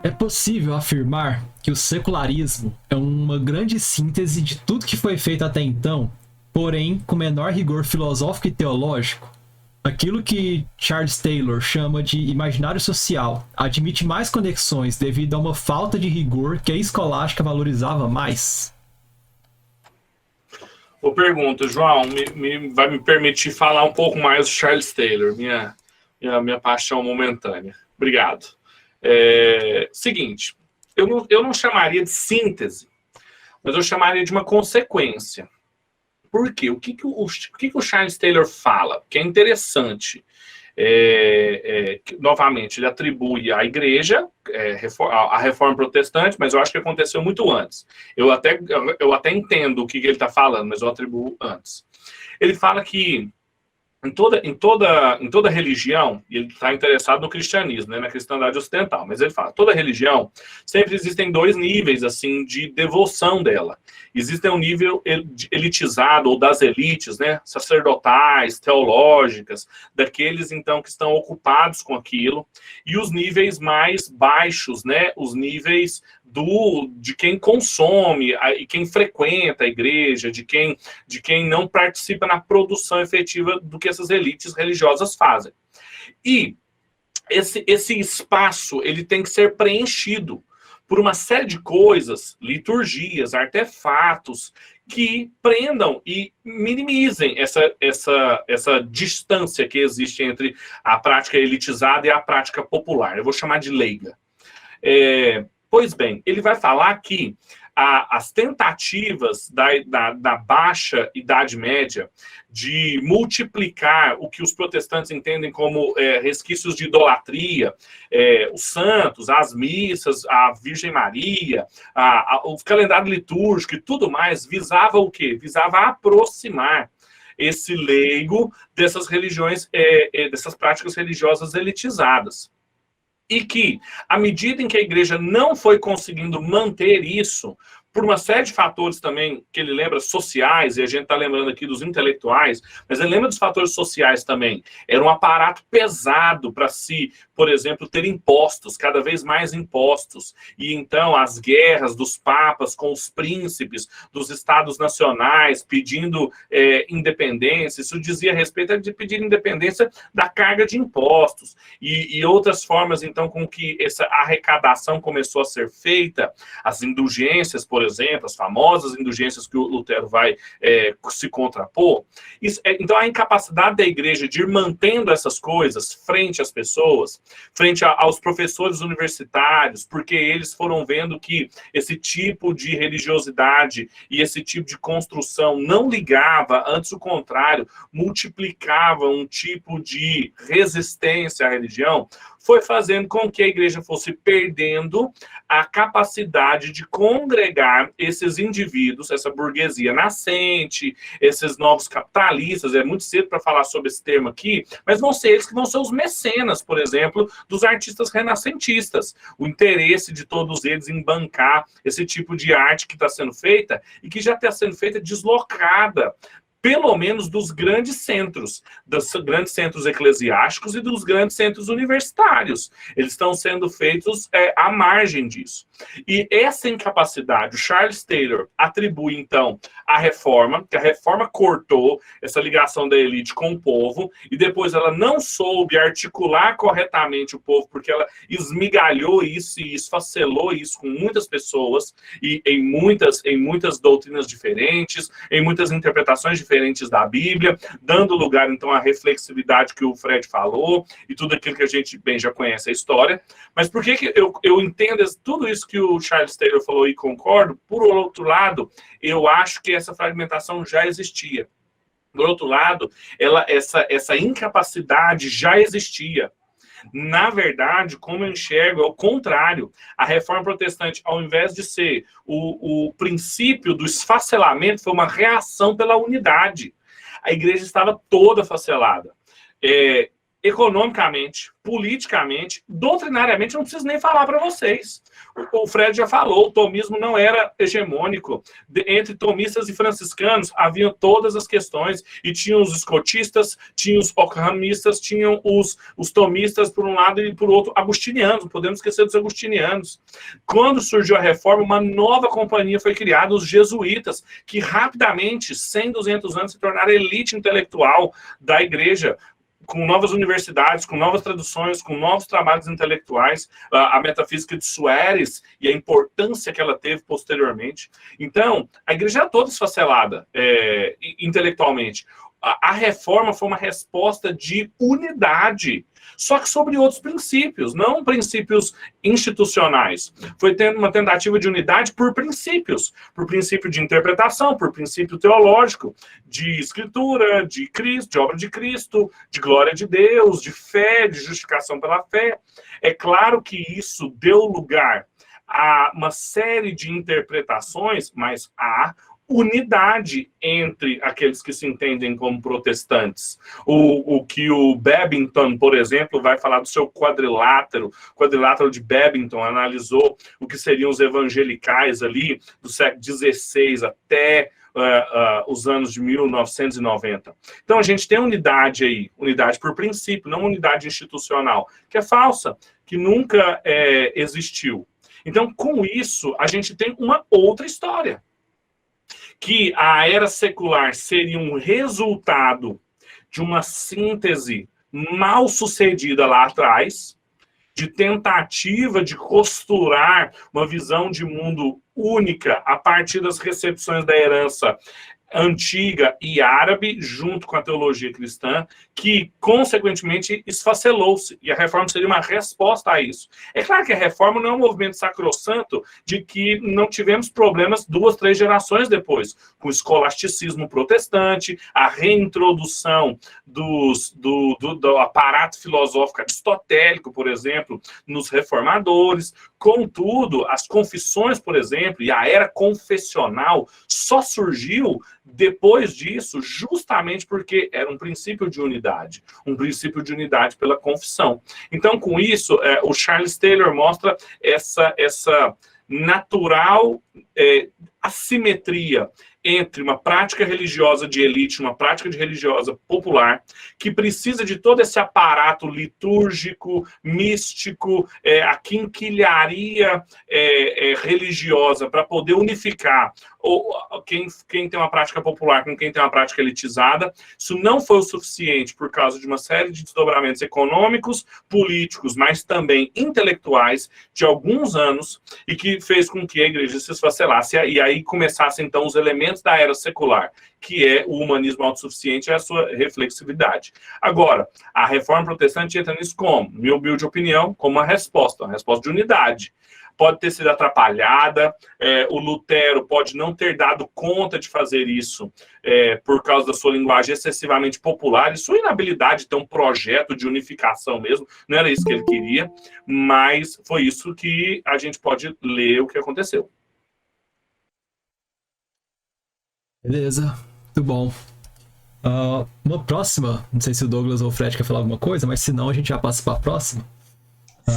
É possível afirmar que o secularismo é uma grande síntese de tudo que foi feito até então, porém com menor rigor filosófico e teológico? Aquilo que Charles Taylor chama de imaginário social admite mais conexões devido a uma falta de rigor que a escolástica valorizava mais? Eu pergunto, João, vai me permitir falar um pouco mais do Charles Taylor, minha paixão momentânea. Obrigado. Seguinte, eu não chamaria de síntese, mas eu chamaria de uma consequência. Por quê? O que o Charles Taylor fala? Que é interessante. Novamente, ele atribui à igreja a reforma protestante, mas eu acho que aconteceu muito antes. Eu até entendo o que ele está falando, mas eu atribuo antes. Ele fala que em toda religião, e ele está interessado no cristianismo, né, na cristandade ocidental, mas ele fala, toda religião, sempre existem dois níveis assim de devoção dela. Existe um nível elitizado, ou das elites, né, sacerdotais, teológicas, daqueles então que estão ocupados com aquilo, e os níveis mais baixos, né, os níveis de quem consome e quem frequenta a igreja, de quem não participa na produção efetiva do que essas elites religiosas fazem. E esse espaço ele tem que ser preenchido por uma série de coisas, liturgias, artefatos, que prendam e minimizem essa distância que existe entre a prática elitizada e a prática popular. Eu vou chamar de leiga. Pois bem, ele vai falar que as tentativas da baixa Idade Média de multiplicar o que os protestantes entendem como resquícios de idolatria, os santos, as missas, a Virgem Maria, o calendário litúrgico e tudo mais, visava o quê? Visava aproximar esse leigo dessas religiões, dessas práticas religiosas elitizadas. E que, à medida em que a igreja não foi conseguindo manter isso, por uma série de fatores também, que ele lembra sociais, e a gente está lembrando aqui dos intelectuais, mas ele lembra dos fatores sociais também. Era um aparato pesado para se, por exemplo, ter impostos, cada vez mais impostos. E então as guerras dos papas com os príncipes dos estados nacionais pedindo independência, isso dizia respeito a de pedir independência da carga de impostos. E outras formas, então, com que essa arrecadação começou a ser feita, as indulgências, por exemplo, as famosas indulgências que o Lutero vai se contrapor. Então, a incapacidade da igreja de ir mantendo essas coisas frente às pessoas, frente aos professores universitários, porque eles foram vendo que esse tipo de religiosidade e esse tipo de construção não ligava, antes o contrário, multiplicava um tipo de resistência à religião, foi fazendo com que a igreja fosse perdendo a capacidade de congregar esses indivíduos, essa burguesia nascente, esses novos capitalistas. É muito cedo para falar sobre esse termo aqui, mas vão ser eles que vão ser os mecenas, por exemplo, dos artistas renascentistas. O interesse de todos eles em bancar esse tipo de arte que está sendo feita e que já está sendo feita deslocada, pelo menos dos grandes centros eclesiásticos e dos grandes centros universitários. Eles estão sendo feitos à margem disso. E essa incapacidade, o Charles Taylor atribui, então, à reforma, que a reforma cortou essa ligação da elite com o povo, e depois ela não soube articular corretamente o povo, porque ela esmigalhou isso e esfacelou isso com muitas pessoas, e em muitas doutrinas diferentes, em muitas interpretações diferentes da Bíblia, dando lugar, então, à reflexividade que o Fred falou, e tudo aquilo que a gente bem já conhece a história. Mas por que eu entendo tudo isso que o Charles Taylor falou e concordo? Por outro lado, eu acho que essa fragmentação já existia. Por outro lado, essa incapacidade já existia. Na verdade, como eu enxergo, é o contrário. A reforma protestante, ao invés de ser o princípio do esfacelamento, foi uma reação pela unidade. A igreja estava toda facelada. economicamente, politicamente, doutrinariamente, não preciso nem falar para vocês. O Fred já falou, o tomismo não era hegemônico. Entre tomistas e franciscanos, haviam todas as questões, e tinham os escotistas, tinham os ockhamistas, tinham os tomistas por um lado e por outro, agustinianos, não podemos esquecer dos agustinianos. Quando surgiu a reforma, uma nova companhia foi criada, os jesuítas, que rapidamente, 100, 200 anos, se tornaram elite intelectual da igreja, com novas universidades, com novas traduções, com novos trabalhos intelectuais, a metafísica de Suárez e a importância que ela teve posteriormente. Então, a igreja é toda esfacelada intelectualmente. A reforma foi uma resposta de unidade, só que sobre outros princípios, não princípios institucionais. Foi uma tentativa de unidade por princípio de interpretação, por princípio teológico, de escritura, de Cristo, de obra de Cristo, de glória de Deus, de fé, de justificação pela fé. É claro que isso deu lugar a uma série de interpretações, mas há unidade entre aqueles que se entendem como protestantes. O que o Babington, por exemplo, vai falar do seu quadrilátero de Babington, analisou o que seriam os evangelicais ali do século XVI até os anos de 1990. Então, a gente tem unidade aí, unidade por princípio, não unidade institucional, que é falsa, que nunca existiu. Então, com isso, a gente tem uma outra história, que a era secular seria um resultado de uma síntese mal sucedida lá atrás, de tentativa de costurar uma visão de mundo única a partir das recepções da herança antiga e árabe, junto com a teologia cristã, que, consequentemente, esfacelou-se. E a reforma seria uma resposta a isso. É claro que a reforma não é um movimento sacrossanto de que não tivemos problemas 2, 3 gerações depois, com o escolasticismo protestante, a reintrodução do aparato filosófico aristotélico, por exemplo, nos reformadores. Contudo, as confissões, por exemplo, e a era confessional só surgiu depois disso, justamente porque era um princípio de unidade pela confissão. Então, com isso, o Charles Taylor mostra essa natural assimetria entre uma prática religiosa de elite e uma prática de religiosa popular, que precisa de todo esse aparato litúrgico, místico, a quinquilharia religiosa para poder unificar quem tem uma prática popular com quem tem uma prática elitizada. Isso não foi o suficiente por causa de uma série de desdobramentos econômicos, políticos, mas também intelectuais de alguns anos, e que fez com que a igreja se esfacelasse, e aí começassem então os elementos da era secular, que é o humanismo autossuficiente e a sua reflexividade. Agora, a reforma protestante entra nisso como, minha humilde opinião, como uma resposta de unidade. Pode ter sido atrapalhada, o Lutero pode não ter dado conta de fazer isso por causa da sua linguagem excessivamente popular e sua inabilidade de ter um projeto de unificação mesmo, não era isso que ele queria, mas foi isso que a gente pode ler o que aconteceu. Beleza, muito bom. Uma próxima, não sei se o Douglas ou o Fred quer falar alguma coisa, mas se não, a gente já passa para a próxima.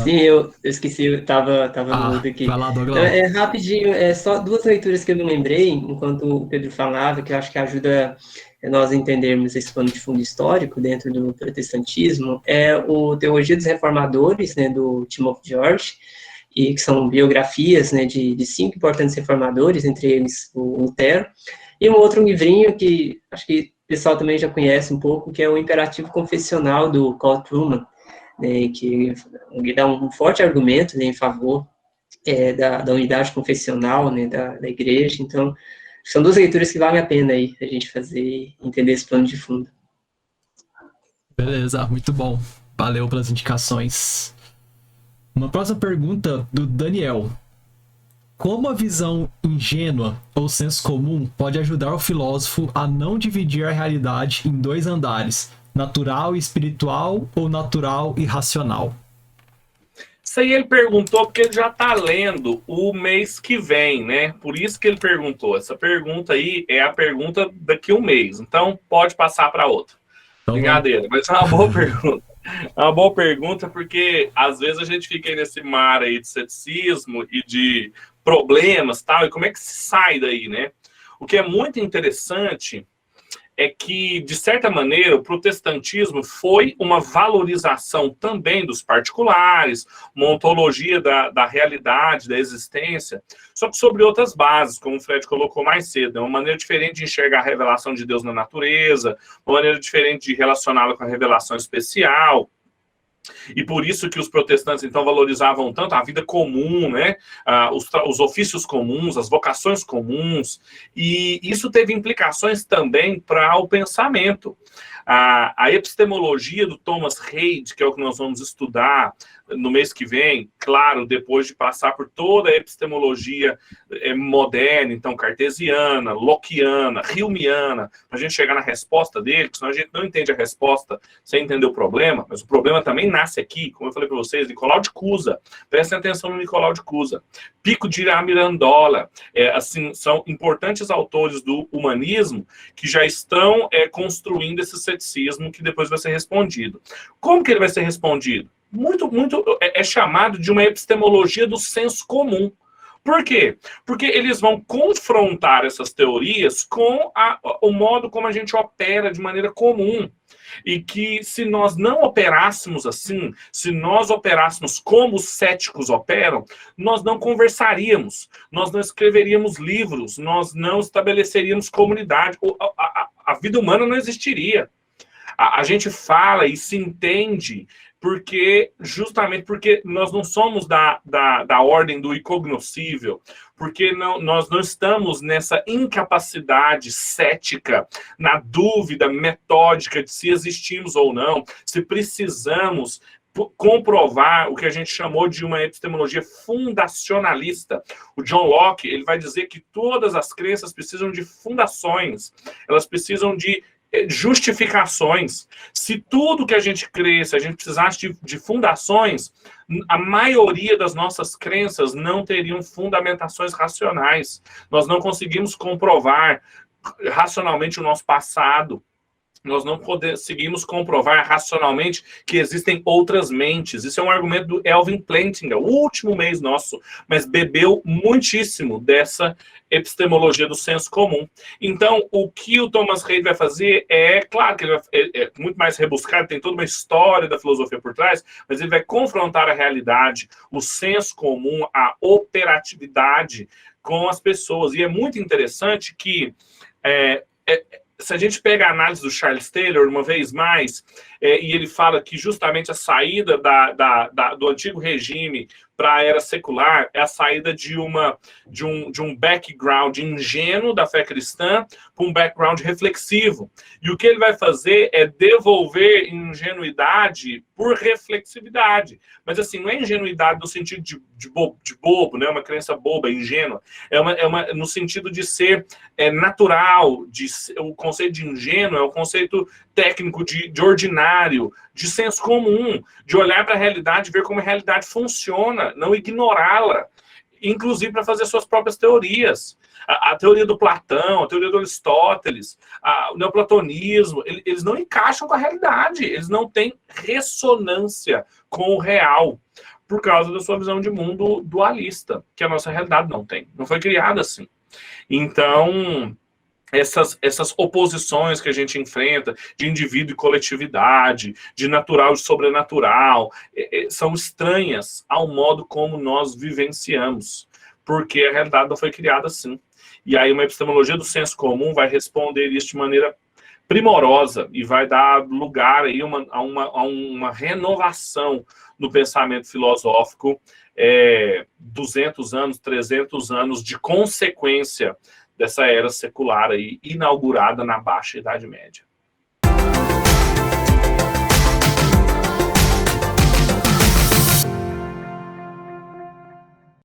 Sim, eu esqueci, eu tava no mudo aqui. Vai lá, Douglas. Rapidinho, só 2 leituras que eu me lembrei, enquanto o Pedro falava, que eu acho que ajuda nós a entendermos esse pano de fundo histórico dentro do protestantismo, é o Teologia dos Reformadores, né, do Timothy George, e que são biografias, né, de 5 importantes reformadores, entre eles o Lutero, e um outro livrinho que acho que o pessoal também já conhece um pouco, que é o Imperativo Confessional, do Carl Trueman, né, que dá um forte argumento, né, em favor da unidade confessional, né, da igreja. Então, são 2 leituras que valem a pena aí a gente fazer e entender esse plano de fundo. Beleza, muito bom. Valeu pelas indicações. Uma próxima pergunta do Daniel. Como a visão ingênua ou senso comum pode ajudar o filósofo a não dividir a realidade em 2 andares, natural e espiritual ou natural e racional? Isso aí ele perguntou porque ele já está lendo o mês que vem, né? Por isso que ele perguntou. Essa pergunta aí é a pergunta daqui a um mês. Então, pode passar para outra. Brincadeira, mas é uma boa pergunta. É uma boa pergunta, porque às vezes a gente fica aí nesse mar aí de ceticismo e de problemas, tal, e como é que se sai daí, né? O que é muito interessante é que, de certa maneira, o protestantismo foi uma valorização também dos particulares, uma ontologia da realidade, da existência, só que sobre outras bases, como o Fred colocou mais cedo, é uma maneira diferente de enxergar a revelação de Deus na natureza, uma maneira diferente de relacioná-la com a revelação especial. E por isso que os protestantes, então, valorizavam tanto a vida comum, né? Os ofícios comuns, as vocações comuns, e isso teve implicações também para o pensamento. A epistemologia do Thomas Reid, que é o que nós vamos estudar no mês que vem, claro, depois de passar por toda a epistemologia moderna, então cartesiana, lockeana, humeana, para a gente chegar na resposta dele, porque senão a gente não entende a resposta sem entender o problema, mas o problema também nasce aqui, como eu falei para vocês, Nicolau de Cusa, prestem atenção no Nicolau de Cusa, Pico de Mirandola, assim, são importantes autores do humanismo que já estão construindo esse ceticismo que depois vai ser respondido. Como que ele vai ser respondido? Muito é chamado de uma epistemologia do senso comum. Por quê? Porque eles vão confrontar essas teorias com o modo como a gente opera de maneira comum. E que se nós não operássemos assim, se nós operássemos como os céticos operam, nós não conversaríamos, nós não escreveríamos livros, nós não estabeleceríamos comunidade, a vida humana não existiria. A gente fala e se entende justamente porque nós não somos da ordem do incognoscível, porque nós não estamos nessa incapacidade cética, na dúvida metódica de se existimos ou não, se precisamos comprovar o que a gente chamou de uma epistemologia fundacionalista. O John Locke, ele vai dizer que todas as crenças precisam de fundações, elas precisam de justificações. Se tudo que a gente crê, se a gente precisasse de fundações, a maioria das nossas crenças não teriam fundamentações racionais. Nós não conseguimos comprovar racionalmente o nosso passado. Nós não conseguimos comprovar racionalmente que existem outras mentes. Isso é um argumento do Elvin Plantinga, o último mês nosso, mas bebeu muitíssimo dessa epistemologia do senso comum. Então, o que o Thomas Reid vai fazer claro que ele é muito mais rebuscado, tem toda uma história da filosofia por trás, mas ele vai confrontar a realidade, o senso comum, a operatividade com as pessoas. E é muito interessante que se a gente pega a análise do Charles Taylor, uma vez mais, e ele fala que justamente a saída do antigo regime para a era secular é a saída de um background ingênuo da fé cristã para um background reflexivo. E o que ele vai fazer é devolver ingenuidade por reflexividade. Mas assim, não é ingenuidade no sentido de bobo, né? Uma crença boba, ingênua. No sentido de ser natural, o conceito de ingênuo é o conceito técnico de ordinário, de senso comum, de olhar para a realidade, ver como a realidade funciona, não ignorá-la, inclusive para fazer suas próprias teorias. A teoria do Platão, a teoria do Aristóteles, o neoplatonismo, eles não encaixam com a realidade, eles não têm ressonância com o real, por causa da sua visão de mundo dualista, que a nossa realidade não tem, não foi criada assim. Então, essas oposições que a gente enfrenta de indivíduo e coletividade, de natural e sobrenatural, são estranhas ao modo como nós vivenciamos, porque a realidade não foi criada assim. E aí uma epistemologia do senso comum vai responder isso de maneira primorosa e vai dar lugar aí a uma renovação no pensamento filosófico, 200 anos, 300 anos de consequência dessa era secular aí, inaugurada na Baixa Idade Média.